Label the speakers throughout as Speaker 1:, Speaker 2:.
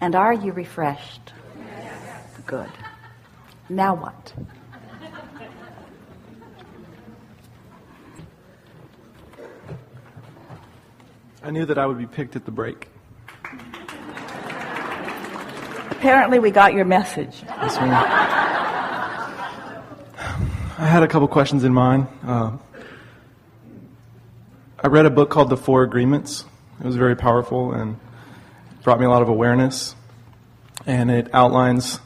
Speaker 1: And are you refreshed? Yes. Good. Now what?
Speaker 2: I knew that I would be picked at the break.
Speaker 1: Apparently we got your message.
Speaker 2: Yes, ma'am. I had a couple questions in mind. I read a book called The Four Agreements. It was very powerful and brought me a lot of awareness. And it outlines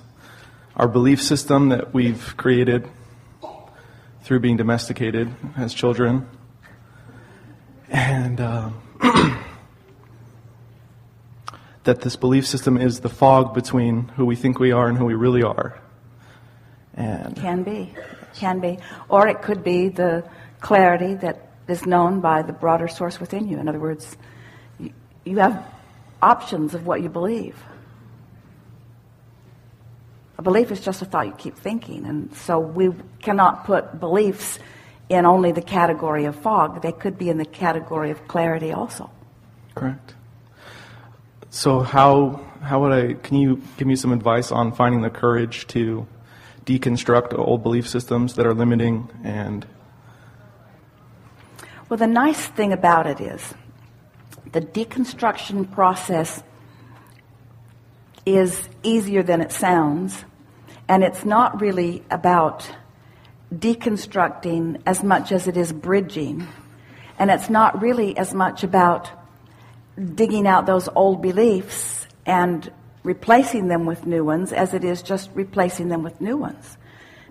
Speaker 2: our belief system that we've created through being domesticated as children. And that this belief system is the fog between who we think we are and who we really are. And
Speaker 1: Can be. Or it could be the clarity that is known by the broader source within you. In other words, you have options of what you believe. A belief is just a thought you keep thinking, and so we cannot put beliefs in only the category of fog. They could be in the category of clarity also.
Speaker 2: Correct. So how can you give me some advice on finding the courage to deconstruct old belief systems that are limiting? And
Speaker 1: well, the nice thing about it is the deconstruction process is easier than it sounds, and it's not really about deconstructing as much as it is bridging, and it's not really as much about digging out those old beliefs and replacing them with new ones as it is just replacing them with new ones.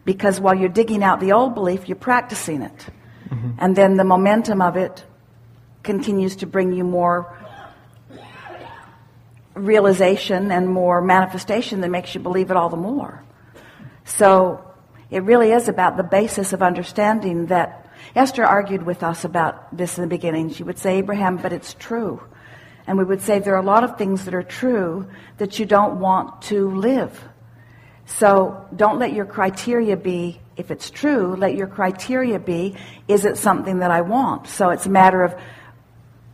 Speaker 1: Because while you're digging out the old belief, you're practicing it. Mm-hmm. And then the momentum of it continues to bring you more realization and more manifestation that makes you believe it all the more. So it really is about the basis of understanding that Esther argued with us about this in the beginning. She would say, Abraham, but it's true. And we would say there are a lot of things that are true that you don't want to live. So don't let your criteria be, if it's true, let your criteria be, is it something that I want? So it's a matter of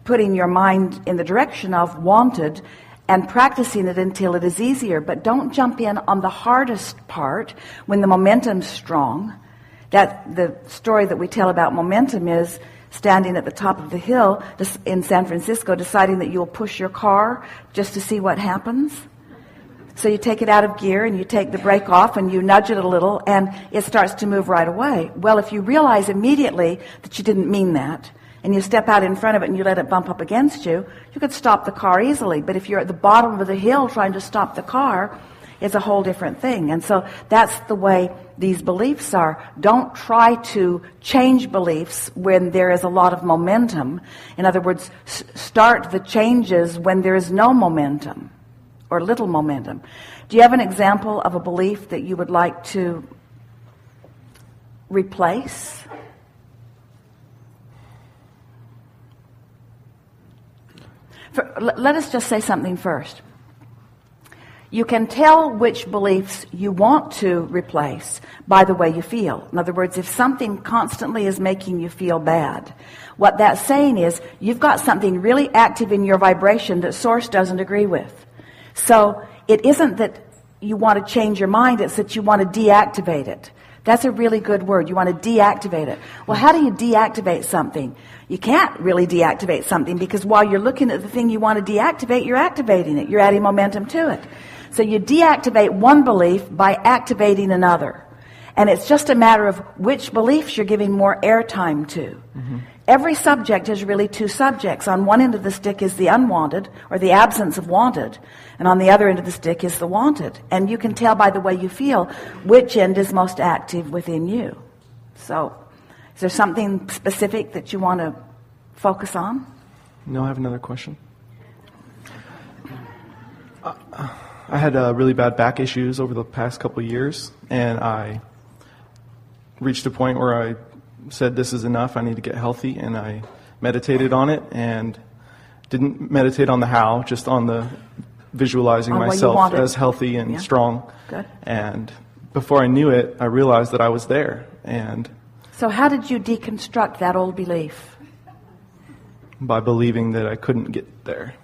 Speaker 1: putting your mind in the direction of wanted and practicing it until it is easier. But don't jump in on the hardest part when the momentum's strong. That the story that we tell about momentum is standing at the top of the hill in San Francisco, deciding that you'll push your car just to see what happens. So you take it out of gear and you take the brake off and you nudge it a little and it starts to move right away. Well, if you realize immediately that you didn't mean that and you step out in front of it and you let it bump up against you, you could stop the car easily. But if you're at the bottom of the hill trying to stop the car, it's a whole different thing. And so that's the way these beliefs are. Don't try to change beliefs when there is a lot of momentum. In other words, start the changes when there is no momentum or little momentum. Do you have an example of a belief that you would like to replace? Let us just say something first. You can tell which beliefs you want to replace by the way you feel. In other words, if something constantly is making you feel bad, what that's saying is you've got something really active in your vibration that Source doesn't agree with. So it isn't that you want to change your mind, it's that you want to deactivate it. That's a really good word. You want to deactivate it. Well, how do you deactivate something? You can't really deactivate something because while you're looking at the thing you want to deactivate, you're activating it. You're adding momentum to it. So you deactivate one belief by activating another. And it's just a matter of which beliefs you're giving more airtime to. Mm-hmm. Every subject is really two subjects. On one end of the stick is the unwanted, or the absence of wanted, and on the other end of the stick is the wanted. And you can tell by the way you feel which end is most active within you. So, is there something specific that you want to focus on?
Speaker 2: No, I have another question. I had really bad back issues over the past couple of years, and I reached a point where I said, this is enough, I need to get healthy, and I meditated on it, and didn't meditate on the how, just on the visualizing myself as healthy and strong.
Speaker 1: Good.
Speaker 2: And before I knew it, I realized that I was there. And
Speaker 1: so how did you deconstruct that old belief?
Speaker 2: By believing that I couldn't get there.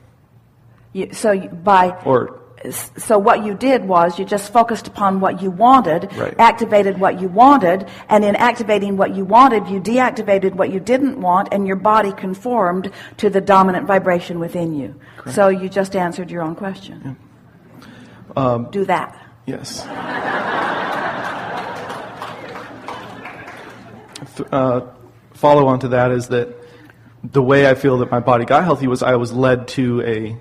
Speaker 1: So by...
Speaker 2: Or
Speaker 1: So what you did was you just focused upon what you wanted,
Speaker 2: Right.
Speaker 1: activated what you wanted, and in activating what you wanted, you deactivated what you didn't want, and your body conformed to the dominant vibration within you.
Speaker 2: Correct.
Speaker 1: So you just answered your own question. Yeah. Do that.
Speaker 2: Yes. Follow on to that is that the way I feel that my body got healthy was I was led to a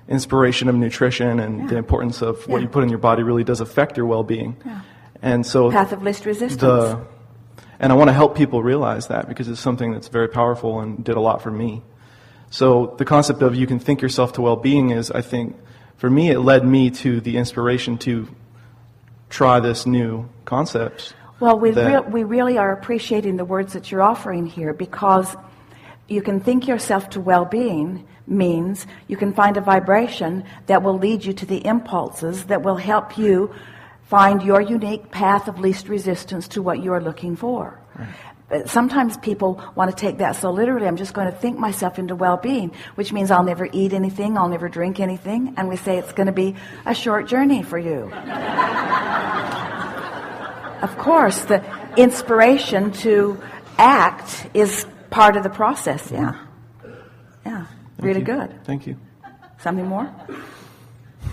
Speaker 2: inspiration of nutrition and the importance of what you put in your body really does affect your well-being.
Speaker 1: Yeah.
Speaker 2: And so
Speaker 1: Path of least resistance.
Speaker 2: And I want to help people realize that because it's something that's very powerful and did a lot for me. So the concept of you can think yourself to well-being is, I think, for me, it led me to the inspiration to try this new concept.
Speaker 1: Well, we really are appreciating the words that you're offering here, because you can think yourself to well-being means you can find a vibration that will lead you to the impulses that will help you find your unique path of least resistance to what you're looking for.
Speaker 2: Right.
Speaker 1: But sometimes people want to take that so literally. I'm just going to think myself into well-being, which means I'll never eat anything, I'll never drink anything, and we say it's going to be a short journey for you. Of course, the inspiration to act is part of the process, yeah. Yeah, really good.
Speaker 2: Thank you.
Speaker 1: Something more?